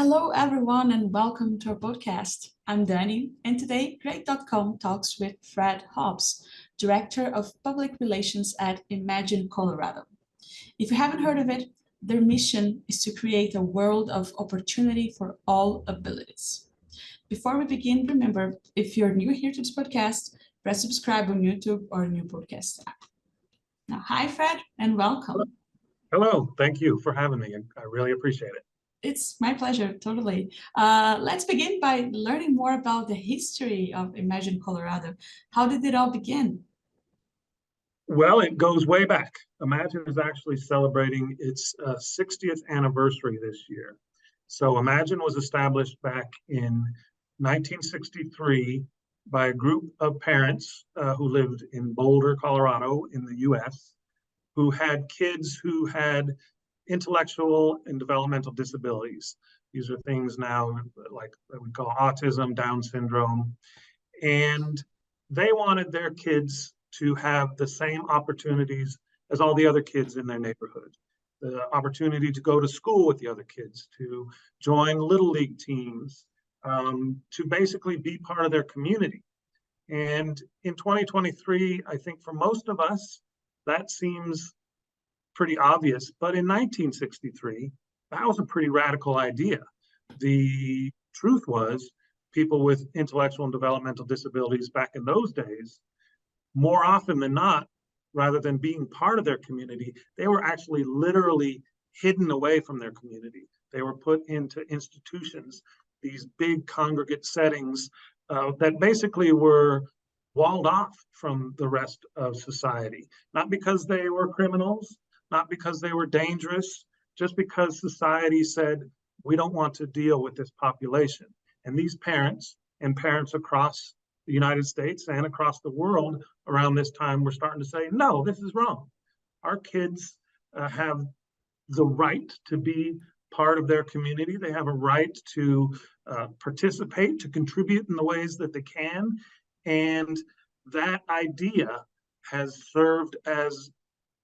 Hello, everyone, and welcome to our podcast. I'm Dani, and today Great.com talks with Fred Hobbs, Director of Public Relations at Imagine Colorado. If you haven't heard of it, their mission is to create a world of opportunity for all abilities. Before we begin, remember, if you're new here to this podcast, press subscribe on YouTube or a new podcast app. Now, hi, Fred, and welcome. Hello, thank you for having me. I really appreciate it. It's my pleasure, totally. Let's begin by learning more about the history of Imagine Colorado. How did it all begin? Well, it goes way back. Imagine is actually celebrating its 60th anniversary this year. So Imagine was established back in 1963 by a group of parents who lived in Boulder, Colorado in the US, who had kids who had intellectual and developmental disabilities. These are things now like we call autism, Down syndrome. And they wanted their kids to have the same opportunities as all the other kids in their neighborhood. The opportunity to go to school with the other kids, to join Little League teams, to basically be part of their community. And in 2023, I think for most of us, that seems pretty obvious, but in 1963, that was a pretty radical idea. The truth was, people with intellectual and developmental disabilities back in those days, more often than not, rather than being part of their community, they were actually literally hidden away from their community. They were put into institutions, these big congregate settings that basically were walled off from the rest of society, not because they were criminals, not because they were dangerous, just because society said, we don't want to deal with this population. And these parents and parents across the United States and across the world around this time were starting to say, no, this is wrong. Our kids have the right to be part of their community. They have a right to participate, to contribute in the ways that they can. And that idea has served as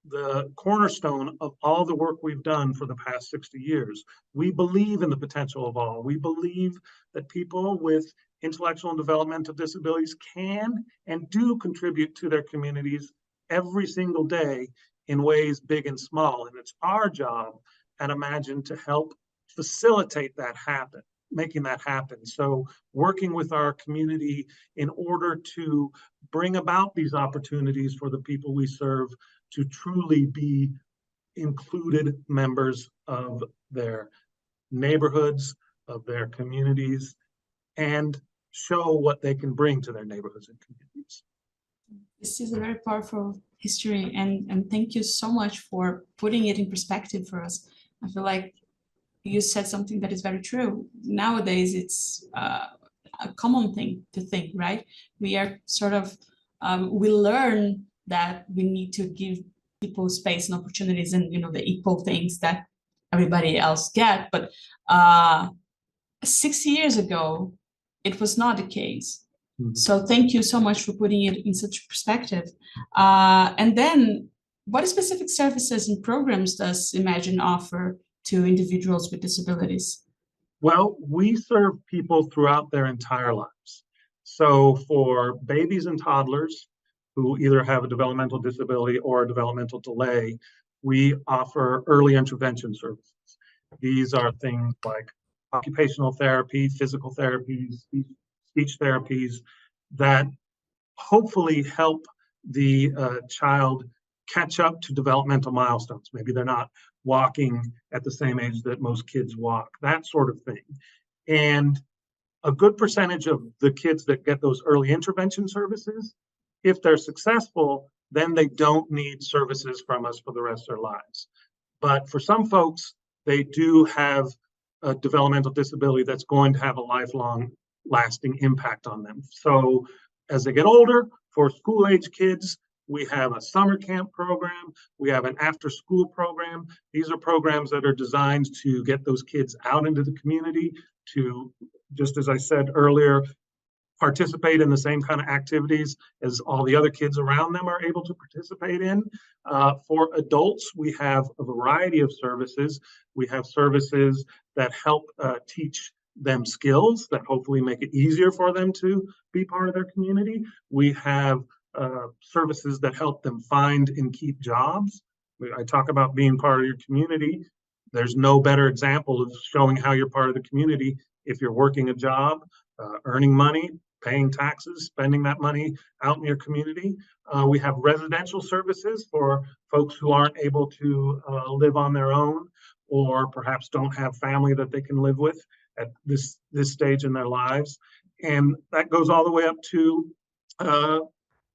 the cornerstone of all the work we've done for the past 60 years. We believe in the potential of all. We believe that people with intellectual and developmental disabilities can and do contribute to their communities every single day in ways big and small. And it's our job at Imagine to help facilitate that happen, making that happen. So working with our community in order to bring about these opportunities for the people we serve to truly be included members of their neighborhoods, of their communities, and show what they can bring to their neighborhoods and communities. This is a very powerful history, and thank you so much for putting it in perspective for us. I feel like you said something that is very true. Nowadays, it's a common thing to think, right? We are sort of, we learn that we need to give people space and opportunities and, the equal things that everybody else get. But 60 years ago, it was not the case. Mm-hmm. So thank you so much for putting it in such perspective. And then what specific services and programs does Imagine offer to individuals with disabilities? Well, we serve people throughout their entire lives. So for babies and toddlers who either have a developmental disability or a developmental delay, we offer early intervention services. These are things like occupational therapy, physical therapies, speech therapies that hopefully help the child catch up to developmental milestones. Maybe they're not walking at the same age that most kids walk, that sort of thing. And a good percentage of the kids that get those early intervention services, if they're successful, then they don't need services from us for the rest of their lives. But for some folks, they do have a developmental disability that's going to have a lifelong lasting impact on them. So as they get older, for school-age kids, we have a summer camp program. We have an after-school program. These are programs that are designed to get those kids out into the community to, just as I said earlier, participate in the same kind of activities as all the other kids around them are able to participate in. For adults, we have a variety of services. We have services that help teach them skills that hopefully make it easier for them to be part of their community. We have services that help them find and keep jobs. I talk about being part of your community. There's no better example of showing how you're part of the community if you're working a job, earning money, paying taxes, spending that money out in your community. We have residential services for folks who aren't able to live on their own, or perhaps don't have family that they can live with at this stage in their lives. And that goes all the way up to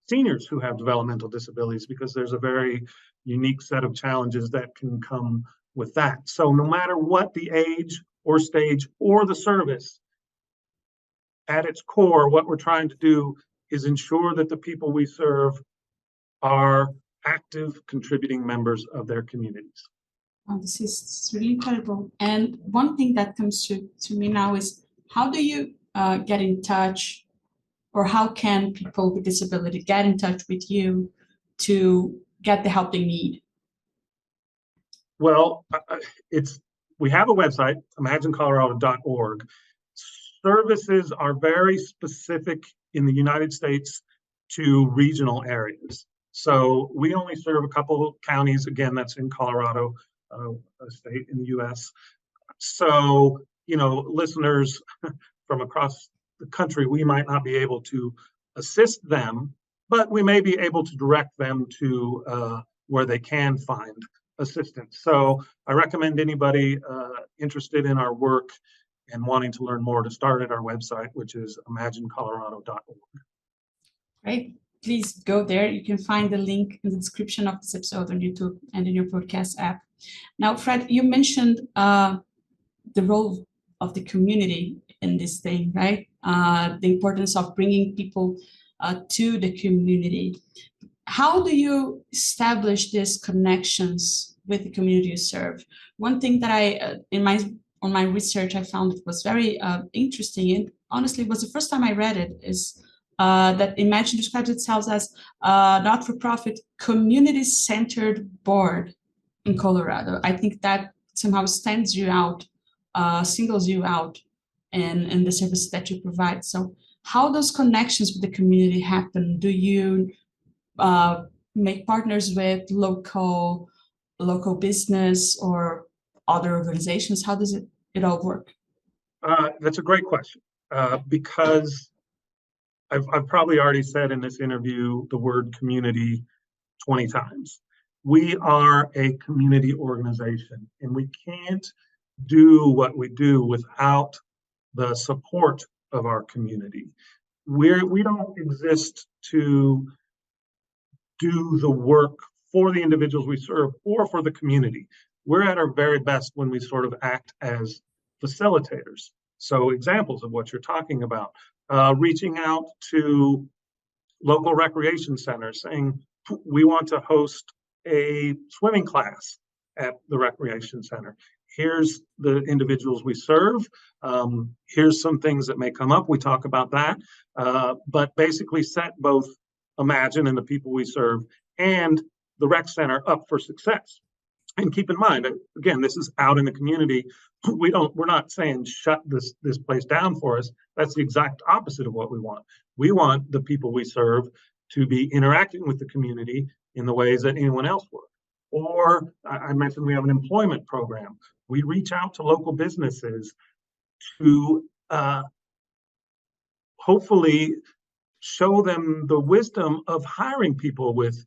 seniors who have developmental disabilities, because there's a very unique set of challenges that can come with that. So no matter what the age or stage or the service, at its core, what we're trying to do is ensure that the people we serve are active, contributing members of their communities. Oh, this is really incredible. And one thing that comes to me now is, how do you get in touch, or how can people with disability get in touch with you to get the help they need? Well, we have a website, imaginecolorado.org. Services are very specific in the United States to regional areas. So we only serve a couple of counties. Again, that's in Colorado, a state in the U.S. So, listeners from across the country, we might not be able to assist them, but we may be able to direct them to where they can find assistance. So I recommend anybody interested in our work and wanting to learn more to start at our website, which is imaginecolorado.org. Right. Please go there. You can find the link in the description of this episode on YouTube and in your podcast app. Now, Fred, you mentioned the role of the community in this thing, right? The importance of bringing people to the community. How do you establish these connections with the community you serve? One thing that on my research, I found it was very interesting, and honestly, it was the first time I read it, is that Imagine describes itself as a not-for-profit, community-centered board in Colorado. I think that somehow stands you out, singles you out in the services that you provide. So how those connections with the community happen? Do you make partners with local business or other organizations? How does it all work? That's a great question, because I've probably already said in this interview the word community 20 times. We are a community organization, and we can't do what we do without the support of our community. We don't exist to do the work for the individuals we serve or for the community. We're at our very best when we sort of act as facilitators. So examples of what you're talking about, reaching out to local recreation centers saying, we want to host a swimming class at the recreation center. Here's the individuals we serve. Here's some things that may come up. We talk about that, but basically set both Imagine and the people we serve and the rec center up for success. And keep in mind, again, this is out in the community. We're not saying shut this place down for us. That's the exact opposite of what we want. We want the people we serve to be interacting with the community in the ways that anyone else would. Or I mentioned we have an employment program. We reach out to local businesses to hopefully show them the wisdom of hiring people with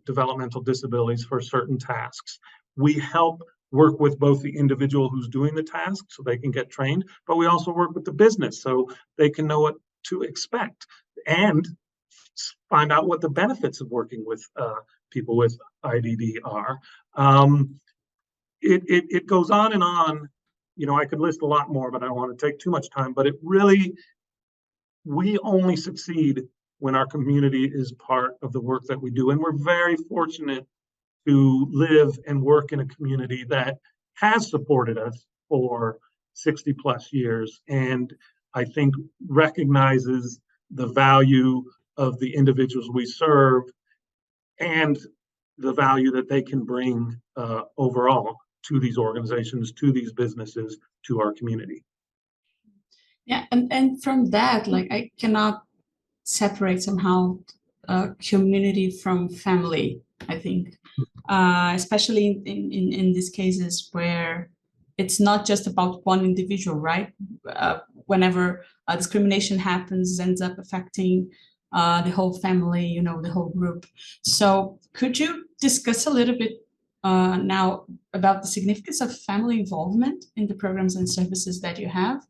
developmental disabilities for certain tasks. We help work with both the individual who's doing the task so they can get trained, but we also work with the business so they can know what to expect and find out what the benefits of working with people with IDD are. It goes on and on. I could list a lot more, but I don't want to take too much time, but we only succeed when our community is part of the work that we do. And we're very fortunate to live and work in a community that has supported us for 60 plus years. And I think recognizes the value of the individuals we serve and the value that they can bring overall to these organizations, to these businesses, to our community. Yeah, and from that, like I cannot separate somehow community from family, I think, especially in these cases where it's not just about one individual, right? Whenever discrimination happens, ends up affecting the whole family, you know, the whole group. So could you discuss a little bit now about the significance of family involvement in the programs and services that you have?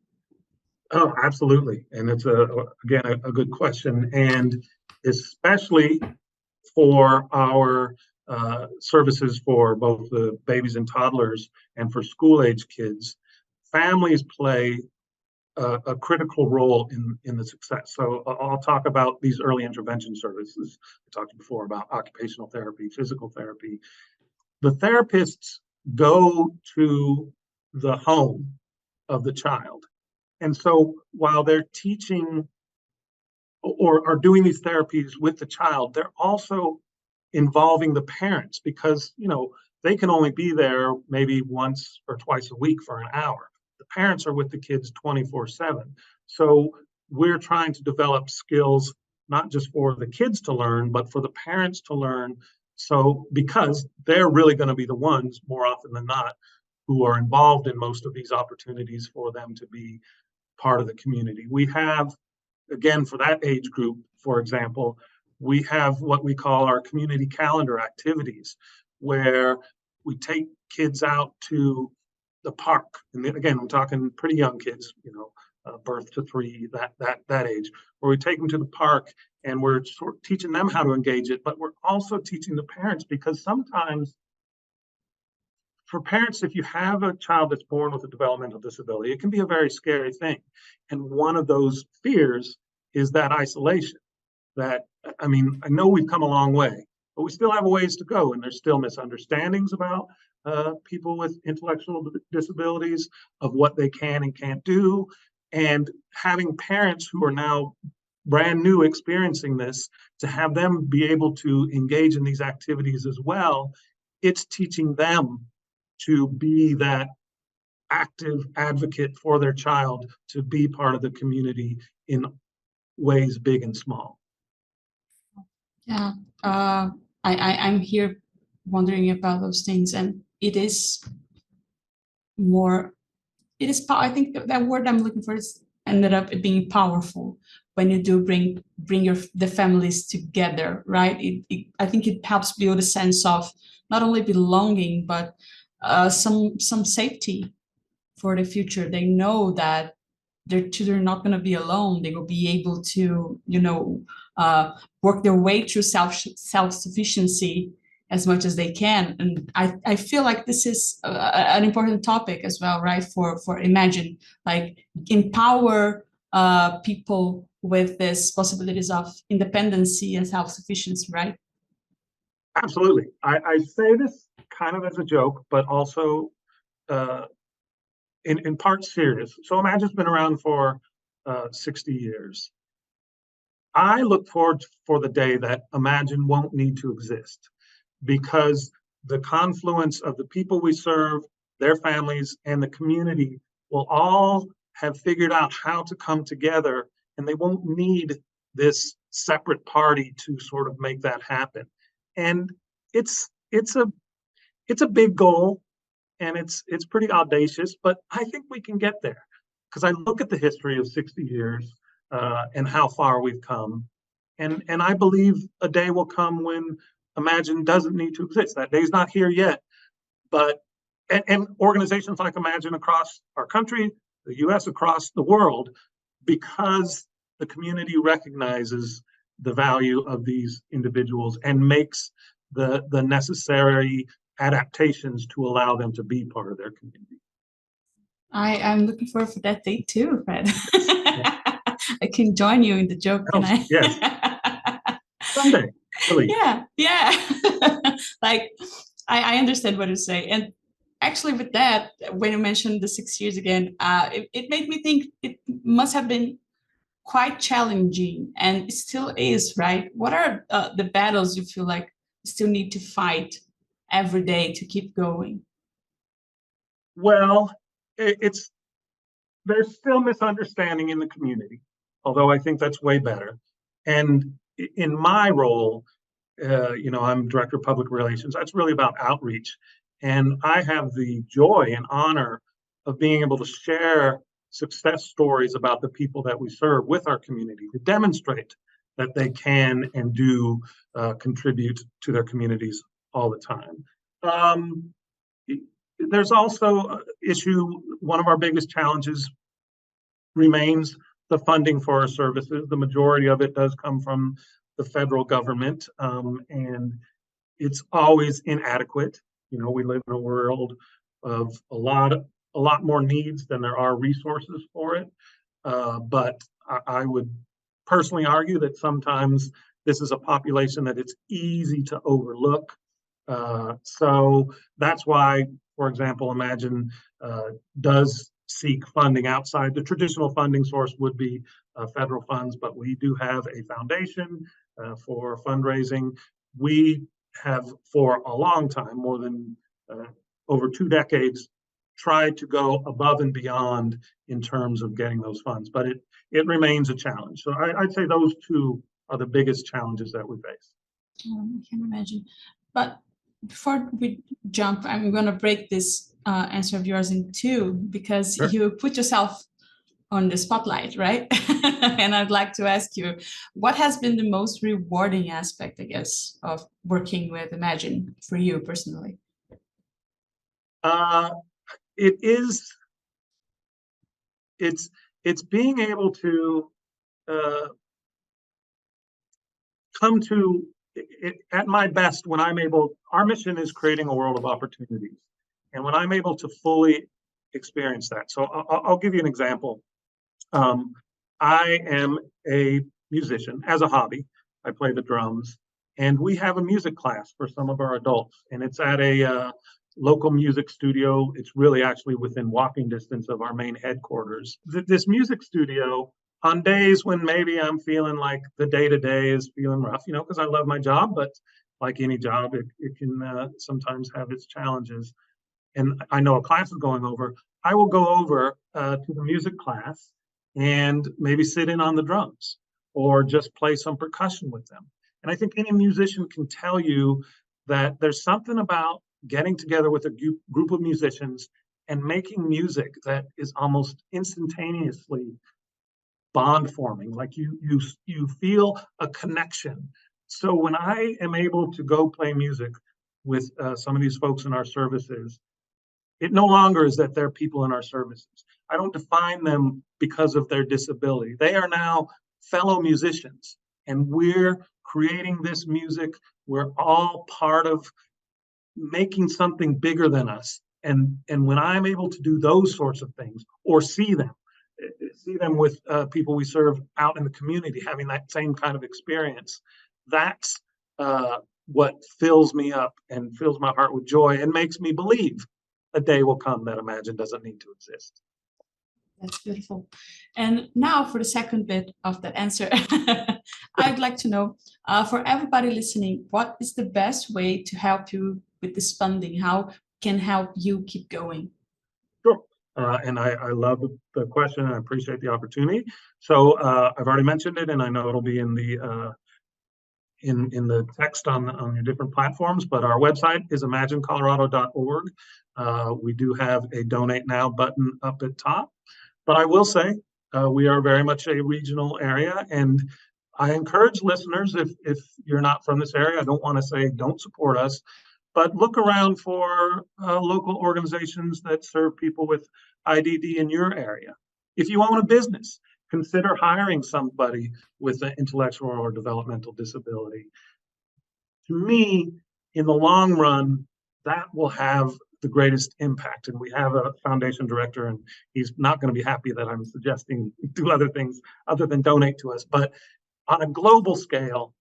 Oh, absolutely. And it's again a good question. And especially for our services for both the babies and toddlers and for school age kids, families play a critical role in the success. So I'll talk about these early intervention services. I talked before about occupational therapy, physical therapy. The therapists go to the home of the child. And so while they're teaching or are doing these therapies with the child, they're also involving the parents because, you know, they can only be there maybe once or twice a week for an hour. The parents are with the kids 24/7. So we're trying to develop skills not just for the kids to learn, but for the parents to learn. So because they're really going to be the ones more often than not who are involved in most of these opportunities for them to be part of the community. We have, again, for that age group, for example, we have what we call our community calendar activities, where we take kids out to the park. And then, again, I'm talking pretty young kids, you know, birth to 3, that age, where we take them to the park and we're sort of teaching them how to engage it, but we're also teaching the parents because sometimes for parents, if you have a child that's born with a developmental disability, it can be a very scary thing. And one of those fears is that isolation. That, I mean, I know we've come a long way, but we still have a ways to go. And there's still misunderstandings about people with intellectual disabilities, of what they can and can't do. And having parents who are now brand new experiencing this, to have them be able to engage in these activities as well, it's teaching them to be that active advocate for their child, to be part of the community in ways big and small. Yeah, uh, I'm here wondering about those things, and it is more, it is, I think that word I'm looking for is ended up being powerful when you do bring the families together, right? I think it helps build a sense of not only belonging, but some safety for the future. They know that their children are not going to be alone. They will be able to, you know, work their way through self-sufficiency as much as they can. And I feel like this is an important topic as well, right? For Imagine, like empower people with this possibilities of independency and self-sufficiency, right? Absolutely. I say this kind of as a joke, but also uh, in part serious. So Imagine's been around for 60 years. I look forward for the day that Imagine won't need to exist, because the confluence of the people we serve, their families, and the community will all have figured out how to come together, and they won't need this separate party to sort of make that happen. And it's a it's a big goal, and it's pretty audacious, but I think we can get there because I look at the history of 60 years and how far we've come, and I believe a day will come when Imagine doesn't need to exist. That day's not here yet, but and organizations like Imagine across our country, the U.S., across the world, because the community recognizes the value of these individuals and makes the necessary adaptations to allow them to be part of their community. I'm looking forward for that day too, Fred. Yeah. I can join you in the joke, can Oh, yes, I? someday, really. Yeah, yeah. Like I understand what you say. And actually with that, when you mentioned the 6 years again, it made me think it must have been quite challenging, and it still is, right? What are the battles you feel like you still need to fight every day to keep going? Well, it's there's still misunderstanding in the community, although I think that's way better. And in my role, I'm director of public relations. That's really about outreach, and I have the joy and honor of being able to share success stories about the people that we serve with our community to demonstrate that they can and do contribute to their communities all the time. Um, there's also issue. One of our biggest challenges remains the funding for our services. The majority of it does come from the federal government, and it's always inadequate. We live in a world of a lot more needs than there are resources for it. But I would personally argue that sometimes this is a population that it's easy to overlook. So that's why, for example, Imagine does seek funding outside. The traditional funding source would be federal funds, but we do have a foundation for fundraising. We have, for a long time, more than over 2 decades, tried to go above and beyond in terms of getting those funds, but it remains a challenge. So I'd say those two are the biggest challenges that we face. I can imagine. But before we jump, I'm going to break this answer of yours in two, because Sure. you put yourself on the spotlight, right? And I'd like to ask you, what has been the most rewarding aspect, I guess, of working with Imagine for you personally? Uh, it is it's being able to uh, come to it at my best when I'm able. Our mission is creating a world of opportunities, and when I'm able to fully experience that. So I'll give you an example. Um, I am a musician as a hobby. I play the drums, and we have a music class for some of our adults, and it's at a local music studio. It's really actually within walking distance of our main headquarters. This music studio, on days when maybe I'm feeling like the day to day is feeling rough, because I love my job, but like any job, it can sometimes have its challenges. And I know a class is going over, I will go over to the music class and maybe sit in on the drums or just play some percussion with them. And I think any musician can tell you that there's something about getting together with a group of musicians and making music that is almost instantaneously bond forming. Like you feel a connection. So when I am able to go play music with some of these folks in our services, it no longer is that they're people in our services. I don't define them because of their disability. They are now fellow musicians, and we're creating this music. We're all part of making something bigger than us. And when I'm able to do those sorts of things or see them with people we serve out in the community, having that same kind of experience, that's what fills me up and fills my heart with joy and makes me believe a day will come that Imagine doesn't need to exist. That's beautiful. And now for the second bit of that answer, I'd like to know, for everybody listening, what is the best way to help you with this funding? How can help you keep going? Sure. And I love the question and I appreciate the opportunity. So I've already mentioned it, and I know it'll be in the text on your different platforms. But our website is imaginecolorado.org. We do have a donate now button up at top. But I will say we are very much a regional area, and I encourage listeners, if you're not from this area, I don't want to say don't support us, but look around for local organizations that serve people with IDD in your area. If you own a business, consider hiring somebody with an intellectual or developmental disability. To me, in the long run, that will have the greatest impact. And we have a foundation director, and he's not going to be happy that I'm suggesting do other things other than donate to us. But on a global scale,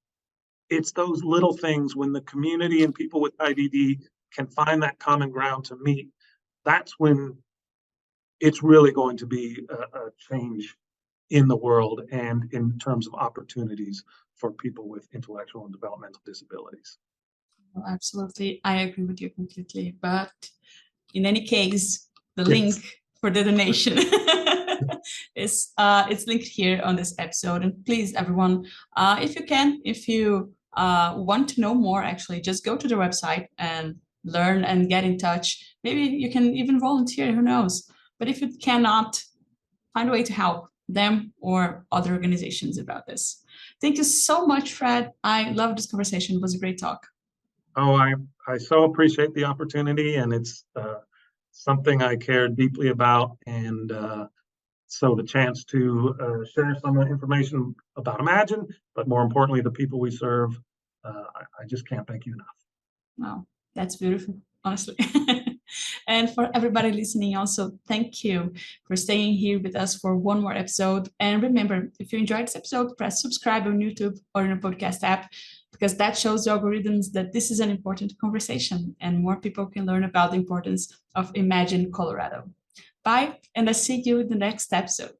it's those little things when the community and people with IDD can find that common ground to meet. That's when it's really going to be a change in the world and in terms of opportunities for people with intellectual and developmental disabilities. Well, absolutely, I agree with you completely. But in any case, the Yes. link for the donation is it's linked here on this episode. And please, everyone, if you can, if you want to know more, actually, just go to the website and learn and get in touch. Maybe you can even volunteer, who knows? But if you cannot, find a way to help them or other organizations about this. Thank you so much, Fred. I love this conversation. It was a great talk. Oh, I so appreciate the opportunity, and it's something I care deeply about. And so the chance to share some information about Imagine, but more importantly, the people we serve, I just can't thank you enough. Wow, that's beautiful, honestly. And for everybody listening, also, thank you for staying here with us for one more episode. And remember, if you enjoyed this episode, press subscribe on YouTube or in a podcast app, because that shows the algorithms that this is an important conversation and more people can learn about the importance of Imagine Colorado. Bye, and I'll see you in the next episode.